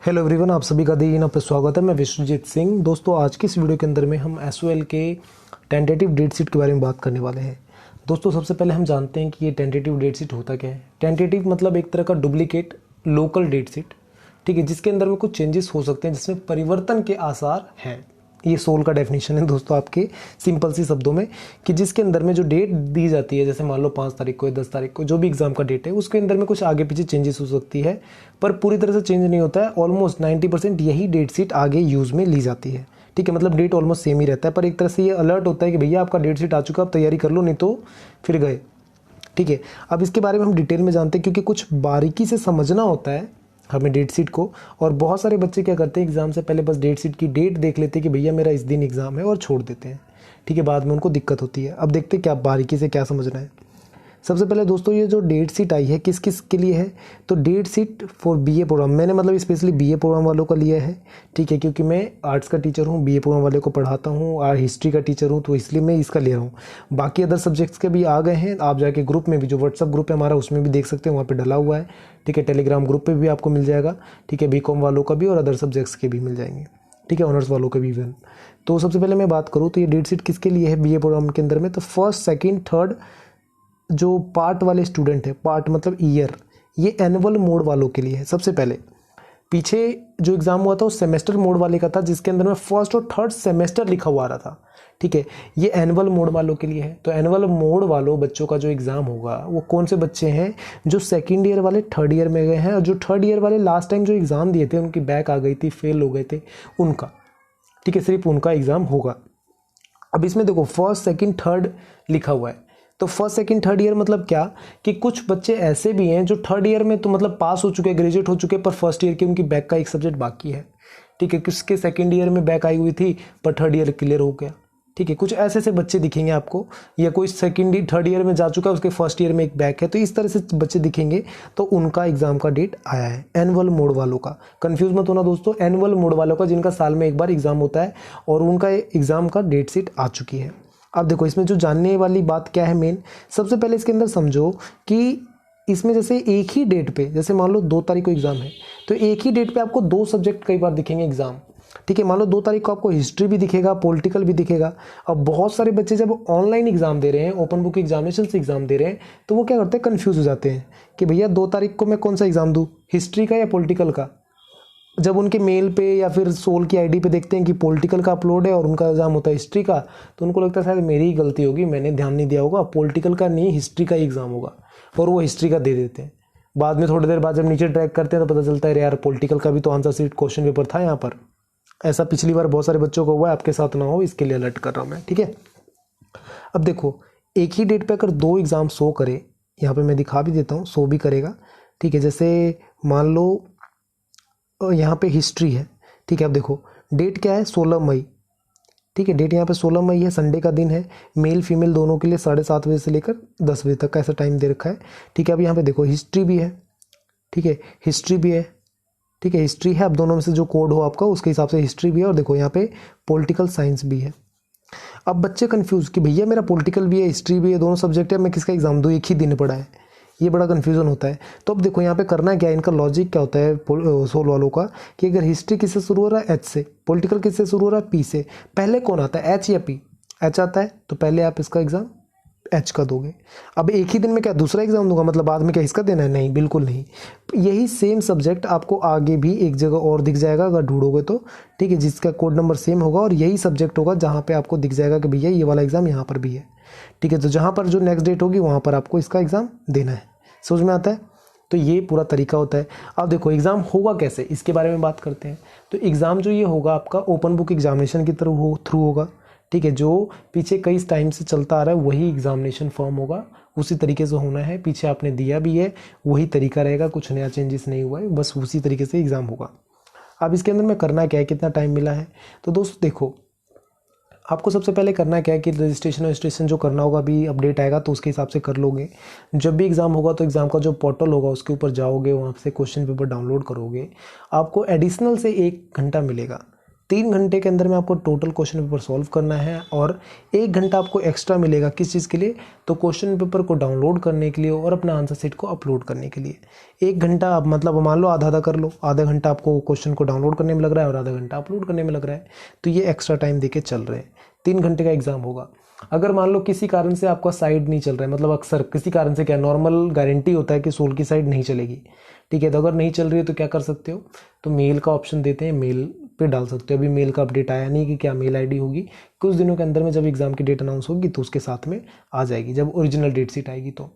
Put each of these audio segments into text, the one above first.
Hello everyone, आप सभी का दिन पे स्वागत है। मैं विश्वजीत सिंह। दोस्तों, आज की इस वीडियो के अंदर में हम एसओएल के टेंटेटिव डेट शीट के बारे में बात करने वाले हैं। दोस्तों, सबसे पहले हम जानते हैं कि ये टेंटेटिव डेट शीट होता क्या है। टेंटेटिव मतलब एक तरह का डुप्लीकेट लोकल डेट शीट, ठीक है, जिसके अंदर में कुछ चेंजेस हो सकते हैं, जिसमें परिवर्तन के आसार हैं। ये सोल का डेफिनेशन है दोस्तों, आपके सिंपल सी शब्दों में, कि जिसके अंदर में जो डेट दी जाती है, जैसे मान लो 5 तारीख को या 10 तारीख को, जो भी एग्जाम का डेट है, उसके अंदर में कुछ आगे पीछे चेंजेस हो सकती है, पर पूरी तरह से चेंज नहीं होता है। ऑलमोस्ट 90% यही डेट शीट आगे यूज़ में ली जाती है, ठीक है। मतलब डेट ऑलमोस्ट सेम ही रहता है, पर एक तरह से ये अलर्ट होता है कि भैया आपका डेट शीट आ चुका है, आप तैयारी कर लो, नहीं तो फिर गए, ठीक है। अब इसके बारे में हम डिटेल में जानते हैं, क्योंकि कुछ बारीकी से समझना होता है हमें डेट शीट को। और बहुत सारे बच्चे क्या करते हैं, एग्जाम से पहले बस डेट शीट की डेट देख लेते हैं कि भैया मेरा इस दिन एग्जाम है, और छोड़ देते हैं, ठीक है। बाद में उनको दिक्कत होती है। अब देखते हैं क्या बारीकी से क्या समझना है। सबसे पहले दोस्तों, ये जो डेट शीट आई है किस किस के लिए है, तो date sheet for BA programme, मैंने मतलब स्पेशली बीए प्रोग्राम वालों का लिया है, ठीक है, क्योंकि मैं आर्ट्स का टीचर हूँ, बीए प्रोग्राम वाले को पढ़ाता हूँ, और हिस्ट्री का टीचर हूँ, तो इसलिए मैं इसका ले रहा हूँ। बाकी अदर सब्जेक्ट्स के भी आ गए हैं, आप जाके ग्रुप में भी, जो व्हाट्सअप ग्रुप है हमारा, उसमें भी देख सकते हैं, वहाँ पर डला हुआ है, ठीक है। टेलीग्राम ग्रुप पर भी आपको मिल जाएगा, ठीक है। बीकॉम वालों का भी और अदर सब्जेक्ट्स के भी मिल जाएंगे, ठीक है, ऑनर्स वालों के भी इवन। तो सबसे पहले मैं बात करूँ तो ये डेट शीट किसके लिए है बीए प्रोग्राम के अंदर में, तो फर्स्ट सेकंड थर्ड जो पार्ट वाले स्टूडेंट है, पार्ट मतलब ईयर, ये एनुअल मोड वालों के लिए है। सबसे पहले पीछे जो एग्ज़ाम हुआ था वो सेमेस्टर मोड वाले का था, जिसके अंदर में फर्स्ट और थर्ड सेमेस्टर लिखा हुआ रहा था, ठीक है। ये एनुअल मोड वालों के लिए है। तो एनुअल मोड वालों बच्चों का जो एग्ज़ाम होगा, वो कौन से बच्चे हैं, जो सेकेंड ईयर वाले थर्ड ईयर में गए हैं, और जो थर्ड ईयर वाले लास्ट टाइम जो एग्ज़ाम दिए थे, उनकी बैक आ गई थी, फेल हो गए थे, उनका, ठीक है, सिर्फ उनका एग्ज़ाम होगा। अब इसमें देखो फर्स्ट सेकंड थर्ड लिखा हुआ है, तो फर्स्ट सेकंड थर्ड ईयर मतलब क्या, कि कुछ बच्चे ऐसे भी हैं जो थर्ड ईयर में तो मतलब पास हो चुके हैं, ग्रेजुएट हो चुके हैं, पर फर्स्ट ईयर की उनकी बैक का एक सब्जेक्ट बाकी है, ठीक है। किसके सेकंड ईयर में बैक आई हुई थी, पर थर्ड ईयर क्लियर हो गया, ठीक है। कुछ ऐसे बच्चे दिखेंगे आपको, या कोई सेकंड थर्ड ईयर में जा चुका है, उसके फर्स्ट ईयर में एक बैक है, तो इस तरह से बच्चे दिखेंगे, तो उनका एग्जाम का डेट आया है एनुअल मोड वालों का। कंफ्यूज मत होना दोस्तों, एनुअल मोड वालों का, जिनका साल में एक बार एग्जाम होता है, और उनका एग्जाम का डेट शीट आ चुकी है। अब देखो इसमें जो जानने वाली बात क्या है मेन, सबसे पहले इसके अंदर समझो कि इसमें जैसे एक ही डेट पे, जैसे मान लो 2 तारीख को एग्जाम है, तो एक ही डेट पे आपको 2 सब्जेक्ट कई बार दिखेंगे एग्जाम, ठीक है। मान लो 2 तारीख को आपको हिस्ट्री भी दिखेगा, पॉलिटिकल भी दिखेगा। अब बहुत सारे बच्चे जब ऑनलाइन एग्जाम दे रहे हैं, ओपन बुक एग्जामिनेशन से एग्जाम दे रहे हैं, तो वो क्या करते हैं, कंफ्यूज हो जाते हैं कि भैया 2 तारीख को मैं कौन सा एग्जाम दूँ, हिस्ट्री का या पॉलिटिकल का। जब उनके मेल पे या फिर सोल की आईडी पे देखते हैं कि पॉलिटिकल का अपलोड है और उनका एग्जाम होता है हिस्ट्री का, तो उनको लगता है शायद मेरी ही गलती होगी, मैंने ध्यान नहीं दिया होगा, पॉलिटिकल का नहीं हिस्ट्री का ही एग्जाम होगा, और वो हिस्ट्री का दे देते हैं। बाद में थोड़ी देर बाद जब नीचे ट्रैक करते हैं तो पता चलता है यार पॉलिटिकल का भी तो आंसर सीट क्वेश्चन पेपर था यहाँ पर। ऐसा पिछली बार बहुत सारे बच्चों को हुआ है, आपके साथ ना हो इसके लिए अलर्ट कर रहा हूँ मैं, ठीक है। अब देखो एक ही डेट पे अगर 2 एग्जाम शो करे, यहाँ पे मैं दिखा भी देता हूँ, शो भी करेगा, ठीक है। जैसे मान लो यहाँ पे हिस्ट्री है, ठीक है। अब देखो डेट क्या है, 16 मई, ठीक है। डेट यहाँ पे 16 मई है, संडे का दिन है, मेल फीमेल दोनों के लिए 7:30 बजे से लेकर 10 बजे तक का ऐसा टाइम दे रखा है, ठीक है। अब यहाँ पे देखो हिस्ट्री भी है, ठीक है, हिस्ट्री भी है, ठीक है, हिस्ट्री है। अब दोनों में से जो कोड हो आपका उसके हिसाब से हिस्ट्री भी है, और देखो यहाँ पे पॉलिटिकल साइंस भी है। अब बच्चे कंफ्यूज कि भैया मेरा पॉलिटिकल भी है, हिस्ट्री भी है, दोनों सब्जेक्ट है, मैं किसका एग्जाम दूँ, एक ही दिन पड़ा है, ये बड़ा कन्फ्यूजन होता है। तो अब देखो यहाँ पे करना क्या है, इनका लॉजिक क्या होता है सोल वालों का, कि अगर हिस्ट्री किससे शुरू हो रहा है, एच से, पॉलिटिकल किससे शुरू हो रहा है, पी से, पहले कौन आता है, एच या पी, एच आता है, तो पहले आप इसका एग्जाम एच का दोगे। अब एक ही दिन में क्या दूसरा एग्जाम दूंगा, मतलब बाद में क्या इसका देना है, नहीं, बिल्कुल नहीं। यही सेम सब्जेक्ट आपको आगे भी एक जगह और दिख जाएगा अगर ढूंढोगे तो, ठीक है, जिसका कोड नंबर सेम होगा, और यही सब्जेक्ट होगा जहाँ पे आपको दिख जाएगा कि भैया ये वाला एग्जाम यहाँ पर भी है, ठीक है। तो जहाँ पर जो नेक्स्ट डेट होगी वहाँ पर आपको इसका एग्जाम देना है। समझ में आता है? तो ये पूरा तरीका होता है। अब देखो एग्ज़ाम होगा कैसे, इसके बारे में बात करते हैं। तो एग्ज़ाम जो ये होगा आपका ओपन बुक एग्जामिनेशन की थ्रू होगा, ठीक है। जो पीछे कई टाइम से चलता आ रहा है वही एग्जामिनेशन फॉर्म होगा, उसी तरीके से होना है, पीछे आपने दिया भी है वही तरीका रहेगा, कुछ नया चेंजेस नहीं हुआ है, बस उसी तरीके से एग्ज़ाम होगा। अब इसके अंदर में करना क्या है, कितना टाइम मिला है, तो दोस्तों देखो आपको सबसे पहले करना क्या है कि रजिस्ट्रेशन जो करना होगा, अभी अपडेट आएगा तो उसके हिसाब से कर लोगे। जब भी एग्ज़ाम होगा तो एग्ज़ाम का जो पोर्टल होगा उसके ऊपर जाओगे, वहाँ से क्वेश्चन पेपर डाउनलोड करोगे, आपको एडिशनल से 1 घंटा मिलेगा, 3 घंटे के अंदर में आपको टोटल क्वेश्चन पेपर सॉल्व करना है और 1 घंटा आपको एक्स्ट्रा मिलेगा किस चीज़ के लिए, तो क्वेश्चन पेपर को डाउनलोड करने के लिए और अपना आंसर शीट को अपलोड करने के लिए। 1 घंटा आप मतलब मान लो आधा आधा कर लो, आधा घंटा आपको क्वेश्चन को डाउनलोड करने में लग रहा है और आधा घंटा अपलोड करने में लग रहा है, तो ये एक्स्ट्रा टाइम देके चल रहे हैं। 3 घंटे का एग्जाम होगा। अगर मान लो किसी कारण से आपका साइड नहीं चल रहा है, मतलब अक्सर किसी कारण से क्या नॉर्मल गारंटी होता है कि सोल की साइड नहीं चलेगी, ठीक है, तो अगर नहीं चल रही है तो क्या कर सकते हो, तो मेल का ऑप्शन देते हैं, मेल पे डाल सकते हो। अभी मेल का अपडेट आया नहीं कि क्या मेल आईडी होगी, कुछ दिनों के अंदर में जब एग्जाम की डेट अनाउंस होगी तो उसके साथ में आ जाएगी, जब ओरिजिनल डेट शीट आएगी तो,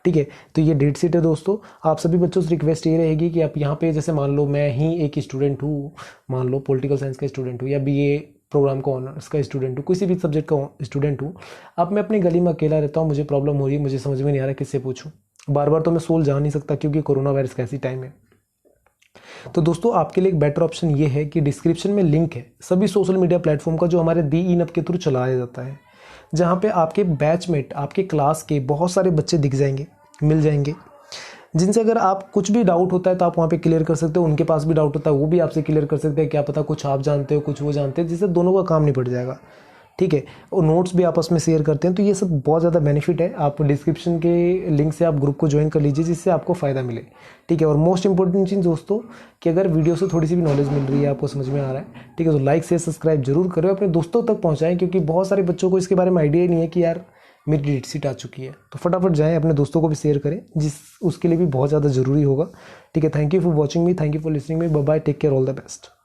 ठीक है। तो ये डेट शीट है दोस्तों। आप सभी बच्चों से रिक्वेस्ट ये रहेगी कि आप यहाँ पे जैसे मान लो मैं ही एक स्टूडेंट हूँ, मान लो पॉलिटिकल साइंस का स्टूडेंट हूँ या बीए प्रोग्राम का ऑनर्स का स्टूडेंट हूँ, किसी भी सब्जेक्ट का स्टूडेंट हूँ। अब मैं अपनी गली में अकेला रहता हूँ, मुझे प्रॉब्लम हो रही है, मुझे समझ में नहीं आ रहा किससे पूछूँ, बार बार तो मैं सोल जा नहीं सकता क्योंकि कोरोना वायरस का ऐसी टाइम है। तो दोस्तों आपके लिए एक बेटर ऑप्शन ये है कि डिस्क्रिप्शन में लिंक है सभी सोशल मीडिया प्लेटफॉर्म का जो हमारे दी इनअप के थ्रू चलाया जाता है, जहाँ पे आपके बैचमेट आपके क्लास के बहुत सारे बच्चे दिख जाएंगे, मिल जाएंगे, जिनसे अगर आप कुछ भी डाउट होता है तो आप वहाँ पे क्लियर कर सकते हो, उनके पास भी डाउट होता है वो भी आपसे क्लियर कर सकते हैं, क्या पता कुछ आप जानते हो कुछ वो जानते हैं, जिससे दोनों का काम निपट जाएगा, ठीक है। और नोट्स भी आपस में शेयर करते हैं, तो ये सब बहुत ज़्यादा बेनिफिट है। आप डिस्क्रिप्शन के लिंक से आप ग्रुप को ज्वाइन कर लीजिए जिससे आपको फ़ायदा मिले, ठीक है। और मोस्ट इंपॉर्टेंट चीज़ दोस्तों कि अगर वीडियो से थोड़ी सी भी नॉलेज मिल रही है, आपको समझ में आ रहा है, ठीक है, तो लाइक शेयर सब्सक्राइब जरूर करें, अपने दोस्तों तक पहुँचाएं, क्योंकि बहुत सारे बच्चों को इसके बारे में आइडिया ही नहीं है कि यार मेरी डेट शीट आ चुकी है। तो फटाफट जाएं, अपने दोस्तों को भी शेयर करें, जिस उसके लिए भी बहुत ज़्यादा ज़रूरी होगा, ठीक है। Thank you for watching me, thank you for listening me, bye bye, take care, all the best.